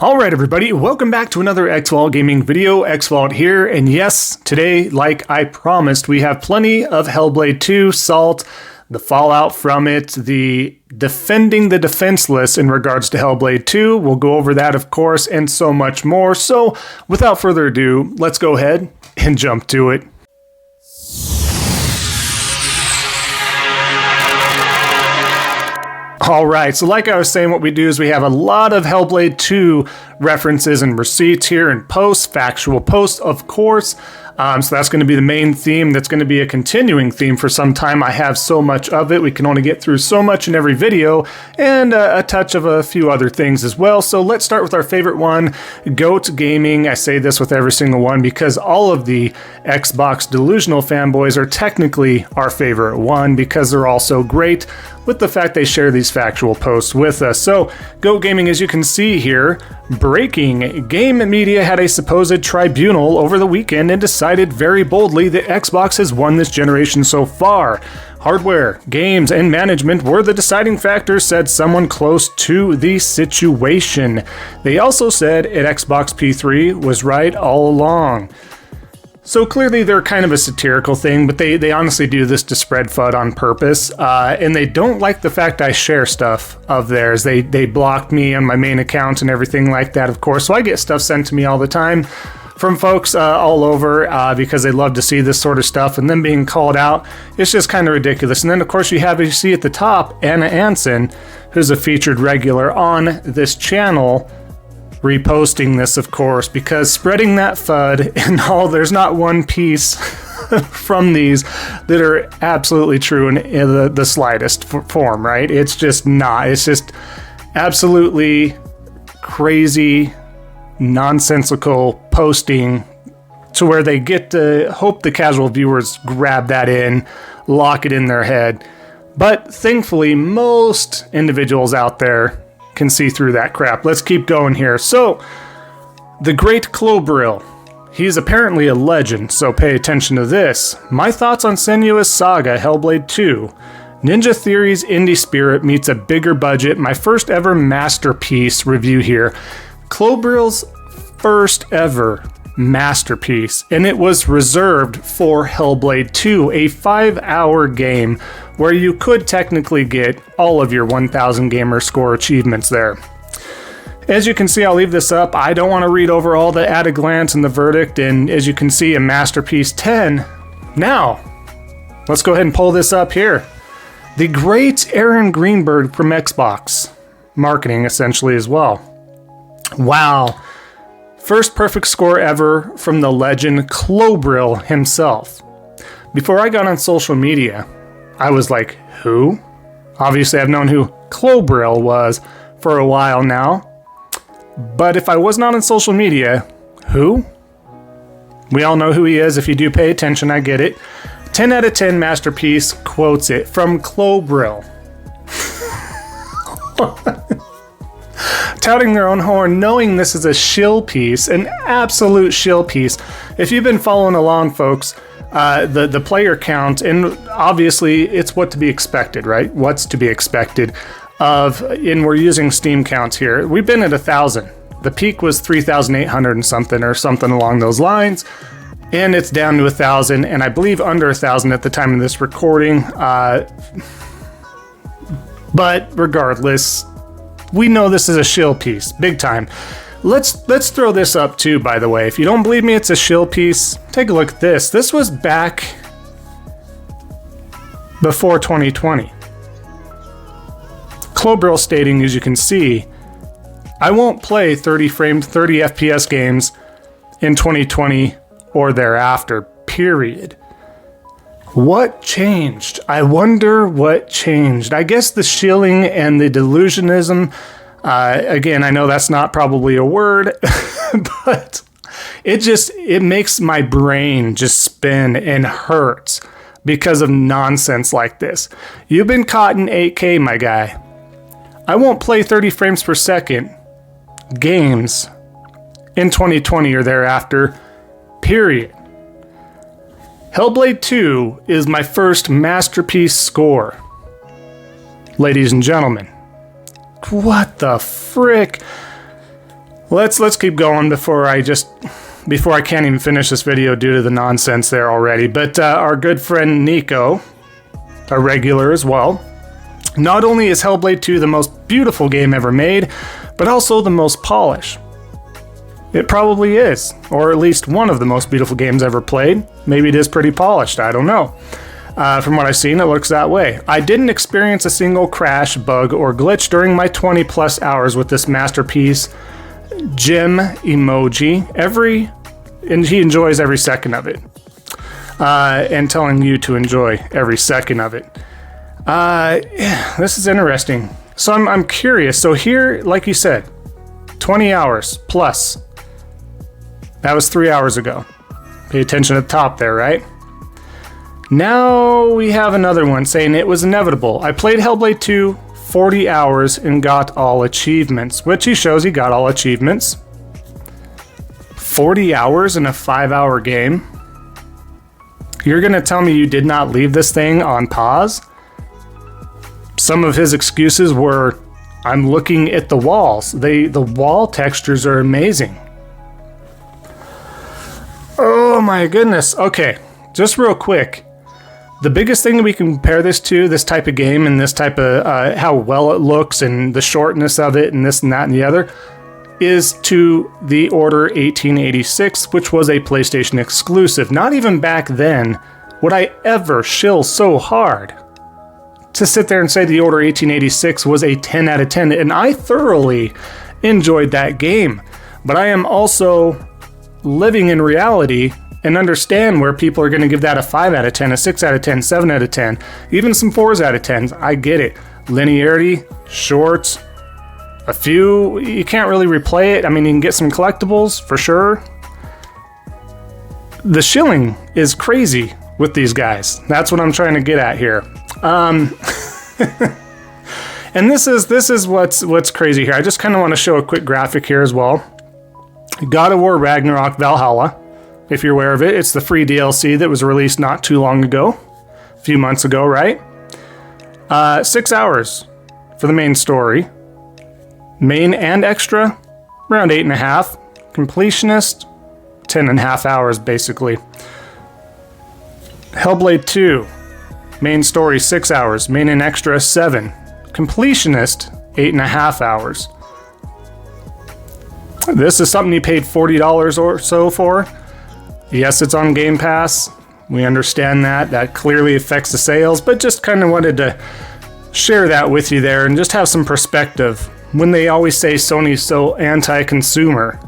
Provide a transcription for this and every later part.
Alright everybody, welcome back to another Xvault gaming video. Xvault here, and yes, today, like I promised, we have plenty of HellBlade 2, Salt, the fallout from it, the defending the defenseless in regards to HellBlade 2. We'll go over that, of course, and so much more. So, without further ado, let's go ahead and jump to it. Alright, so like I was saying, what we do is we have a lot of HellBlade 2 references and receipts here and posts, factual posts, of course. So that's going to be the main theme. That's going to be a continuing theme for some time. I have so much of it. We can only get through so much in every video, and a touch of a few other things as well. So let's start with our favorite one, GOAT Gaming. I say this with every single one because all of the Xbox delusional fanboys are technically our favorite one because they're all so great with the fact they share these factual posts with us. So, GOAT Gaming, as you can see here, breaking. Game Media had a supposed tribunal over the weekend and decided very boldly that Xbox has won this generation so far. Hardware, games, and management were the deciding factors, said someone close to the situation. They also said at Xbox P3 was right all along. So clearly they're kind of a satirical thing, but they honestly do this to spread FUD on purpose, and they don't like the fact I share stuff of theirs. They blocked me on my main account and everything like that, of course, so I get stuff sent to me all the time from folks all over because they love to see this sort of stuff, and then being called out, it's just kind of ridiculous. And then, of course, you see at the top, Anna Anson, who's a featured regular on this channel, reposting this, of course, because spreading that FUD and all, there's not one piece from these that are absolutely true in the slightest form, right? It's just not. It's just absolutely crazy, nonsensical posting to where they get to hope the casual viewers grab that in, lock it in their head. But thankfully, most individuals out there can see through that crap. Let's keep going here. So, the great Clobril. He's apparently a legend, so pay attention to this. My thoughts on Senua's Saga, HellBlade 2. Ninja Theory's indie spirit meets a bigger budget. My first ever masterpiece review here. Clobril's first ever masterpiece, and it was reserved for HellBlade 2, a 5-hour game where you could technically get all of your 1000 gamer score achievements there. As you can see, I'll leave this up. I don't want to read over all the at a glance and the verdict, and as you can see, a masterpiece 10. Now, let's go ahead and pull this up here. The great Aaron Greenberg from Xbox marketing, essentially, as well. Wow. First perfect score ever from the legend Clobril himself. Before I got on social media, I was like, who? Obviously, I've known who Clobril was for a while now. But if I was not on social media, who? We all know who he is. If you do pay attention, I get it. 10 out of 10 masterpiece quotes it from Clobril. Touting their own horn, knowing this is a shill piece, an absolute shill piece. If you've been following along, folks, the player count, and obviously it's what to be expected, right? What's to be expected of, and we're using Steam counts here. We've been at 1,000. The peak was 3,800 and something, or something along those lines, and it's down to 1,000, and I believe under 1,000 at the time of this recording. But regardless, we know this is a shill piece, big time. Let's throw this up too, by the way. If you don't believe me it's a shill piece, take a look at this. This was back before 2020. Clobril stating, as you can see, I won't play 30 FPS games in 2020 or thereafter, period. What changed? I wonder what changed. I guess the shilling and the delusionism. Again, I know that's not probably a word, but it makes my brain just spin and hurt because of nonsense like this. You've been caught in 8K, my guy. I won't play 30 frames per second games in 2020 or thereafter, period. HellBlade 2 is my first masterpiece score. Ladies and gentlemen, what the frick? Let's keep going before I can't even finish this video due to the nonsense there already. But our good friend Nico, a regular as well, not only is HellBlade 2 the most beautiful game ever made, but also the most polished. It probably is, or at least one of the most beautiful games ever played. Maybe it is pretty polished, I don't know. From what I've seen, it looks that way. I didn't experience a single crash, bug, or glitch during my 20 plus hours with this masterpiece. Gem emoji, and he enjoys every second of it. And telling you to enjoy every second of it. Yeah, this is interesting. So I'm curious. So here, like you said, 20 hours plus. That was 3 hours ago. Pay attention at the top there, right? Now we have another one saying it was inevitable. I played HellBlade 2 40 hours and got all achievements, which he shows he got all achievements. 40 hours in a 5-hour game? You're gonna tell me you did not leave this thing on pause? Some of his excuses were, I'm looking at the walls. The wall textures are amazing. Oh my goodness. Okay, just real quick. The biggest thing that we can compare this to, this type of game and this type of how well it looks and the shortness of it and this and that and the other, is to the Order 1886, which was a PlayStation exclusive. Not even back then would I ever shill so hard to sit there and say the Order 1886 was a 10 out of 10, and I thoroughly enjoyed that game. But I am also living in reality and understand where people are going to give that a 5 out of 10, a 6 out of 10, 7 out of 10, even some 4s out of 10s. I get it. Linearity, shorts, a few, you can't really replay it. I mean, you can get some collectibles for sure. The shilling is crazy with these guys. That's what I'm trying to get at here. And this is what's crazy here. I just kind of want to show a quick graphic here as well. God of War Ragnarok Valhalla. If you're aware of it, it's the free DLC that was released not too long ago. A few months ago, right? 6 hours for the main story. Main and extra, around 8.5. Completionist, 10.5 hours, basically. HellBlade 2, main story, 6 hours. Main and extra, 7. Completionist, 8.5 hours. This is something you paid $40 or so for. Yes, it's on Game Pass. We understand that. That clearly affects the sales, but just kind of wanted to share that with you there and just have some perspective when they always say Sony's so anti-consumer.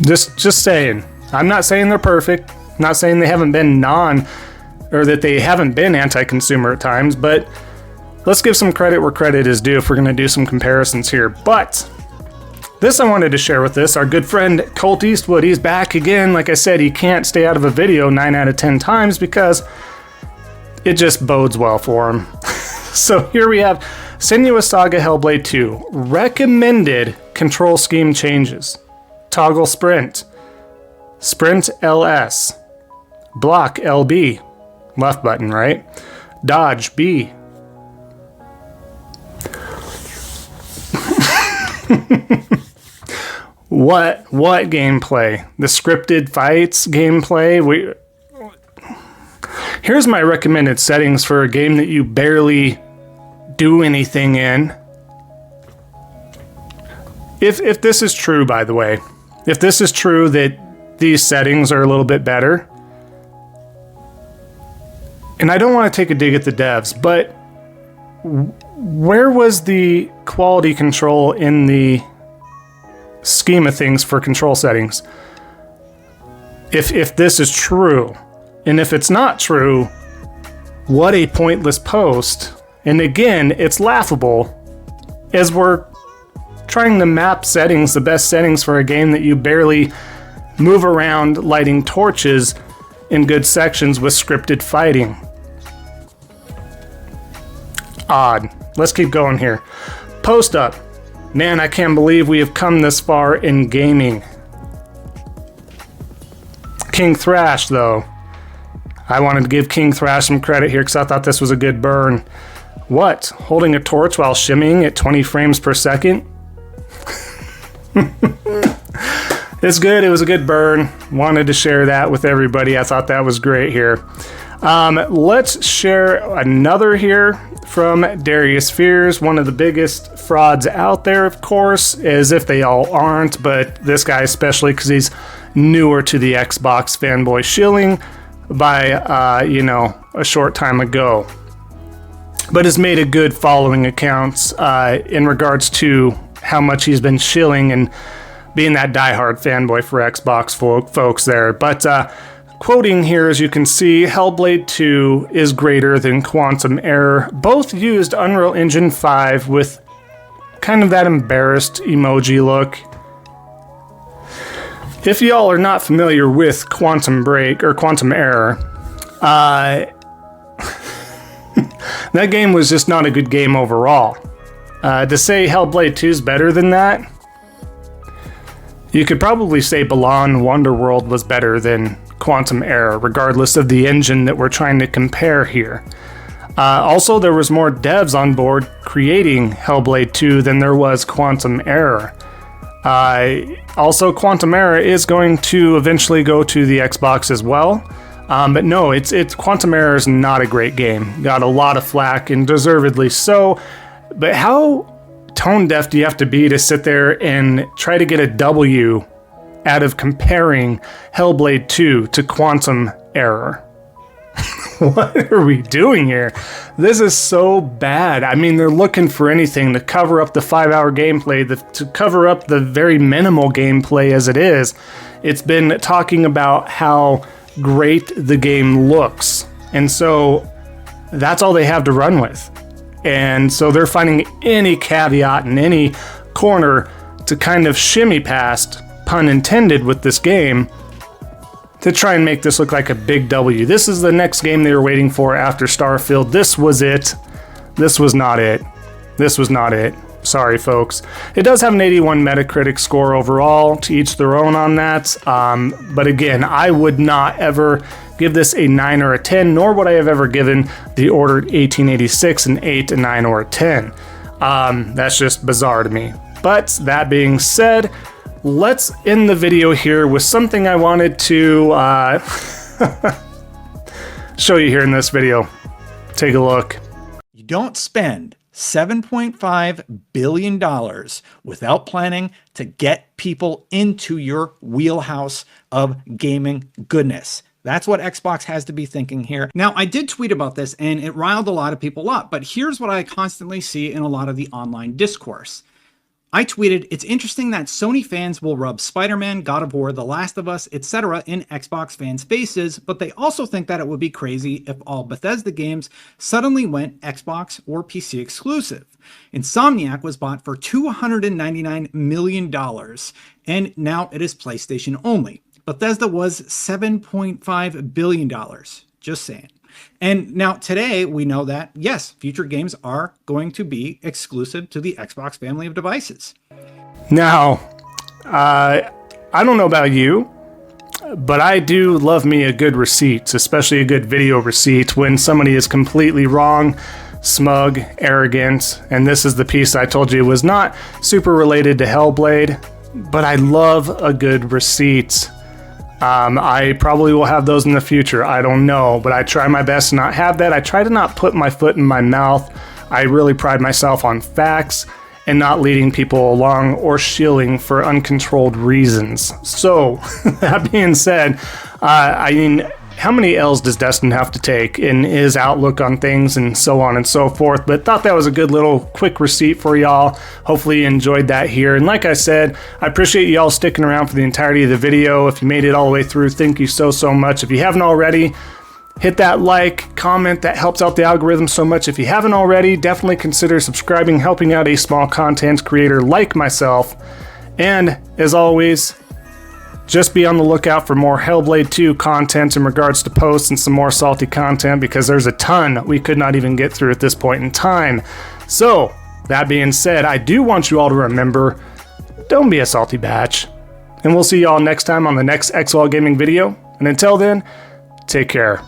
Just saying. I'm not saying they're perfect. I'm not saying they haven't been that they haven't been anti-consumer at times, but let's give some credit where credit is due if we're going to do some comparisons here. But this I wanted to share with this. Our good friend Colt Eastwood, he's back again. Like I said, he can't stay out of a video 9 out of 10 times because it just bodes well for him. So here we have Senua's Saga HellBlade 2. Recommended control scheme changes. Toggle sprint. Sprint LS. Block LB. Left button, right? Dodge B. What gameplay? The scripted fights gameplay? Here's my recommended settings for a game that you barely do anything in. If this is true, by the way, if this is true that these settings are a little bit better, and I don't want to take a dig at the devs, but where was the quality control in the scheme of things for control settings? If this is true, and if it's not true, what a pointless post. And again, it's laughable as we're trying to map settings, the best settings for a game that you barely move around lighting torches in good sections with scripted fighting. Odd. Let's keep going here. Post up. Man, I can't believe we have come this far in gaming. King Thrash, though. I wanted to give King Thrash some credit here because I thought this was a good burn. What? Holding a torch while shimmying at 20 frames per second? It's good. It was a good burn. Wanted to share that with everybody. I thought that was great here. Let's share another here from Darius Fears, one of the biggest frauds out there, of course, as if they all aren't, but this guy especially because he's newer to the Xbox fanboy shilling by, a short time ago. But has made a good following accounts in regards to how much he's been shilling and being that diehard fanboy for Xbox folks there. But quoting here, as you can see, HellBlade 2 is greater than Quantum Error. Both used Unreal Engine 5 with kind of that embarrassed emoji look. If y'all are not familiar with Quantum Break or Quantum Error, that game was just not a good game overall. To say HellBlade 2 is better than that, you could probably say Balan Wonderworld was better than Quantum Error, regardless of the engine that we're trying to compare here. Also, there was more devs on board creating HellBlade 2 than there was Quantum Error. Also, Quantum Error is going to eventually go to the Xbox as well. But no, it's Quantum Error is not a great game. Got a lot of flack, and deservedly so. But how tone deaf do you have to be to sit there and try to get a W out of comparing HellBlade 2 to Quantum Error? What are we doing here? This is so bad. I mean, they're looking for anything to cover up the 5-hour gameplay, to cover up the very minimal gameplay as it is. It's been talking about how great the game looks. And so that's all they have to run with. And so they're finding any caveat in any corner to kind of shimmy past, pun intended, with this game to try and make this look like a big W. This is the next game they were waiting for after Starfield. This was it. This was not it. This was not it. Sorry, folks. It does have an 81 Metacritic score overall, to each their own on that. But again, I would not ever give this a 9 or a 10, nor would I have ever given The Order 1886 an 8, a 9, or a 10. That's just bizarre to me. But that being said, let's end the video here with something I wanted to show you here in this video. Take a look. You don't spend $7.5 billion without planning to get people into your wheelhouse of gaming goodness. That's what Xbox has to be thinking here. Now, I did tweet about this and it riled a lot of people up, but here's what I constantly see in a lot of the online discourse. I tweeted, it's interesting that Sony fans will rub Spider-Man, God of War, The Last of Us, etc. in Xbox fans' faces, but they also think that it would be crazy if all Bethesda games suddenly went Xbox or PC exclusive. Insomniac was bought for $299 million, and now it is PlayStation only. Bethesda was $7.5 billion, just saying. And now today we know that, yes, future games are going to be exclusive to the Xbox family of devices. Now, I don't know about you, but I do love me a good receipt, especially a good video receipt when somebody is completely wrong, smug, arrogant, and this is the piece I told you was not super related to HellBlade, but I love a good receipt. I probably will have those in the future. I don't know, but I try my best to not have that. I try to not put my foot in my mouth. I really pride myself on facts and not leading people along or shilling for uncontrolled reasons. So, that being said, I mean, how many L's does Destin have to take in his outlook on things and so on and so forth? But thought that was a good little quick receipt for y'all. Hopefully you enjoyed that here. And like I said, I appreciate y'all sticking around for the entirety of the video. If you made it all the way through, thank you so much. If you haven't already, hit that like, comment, that helps out the algorithm so much. If you haven't already, definitely consider subscribing, helping out a small content creator like myself. And as always, just be on the lookout for more HellBlade 2 content in regards to posts and some more salty content, because there's a ton we could not even get through at this point in time. So, that being said, I do want you all to remember, don't be a salty batch. And we'll see y'all next time on the next Xvault Gaming video. And until then, take care.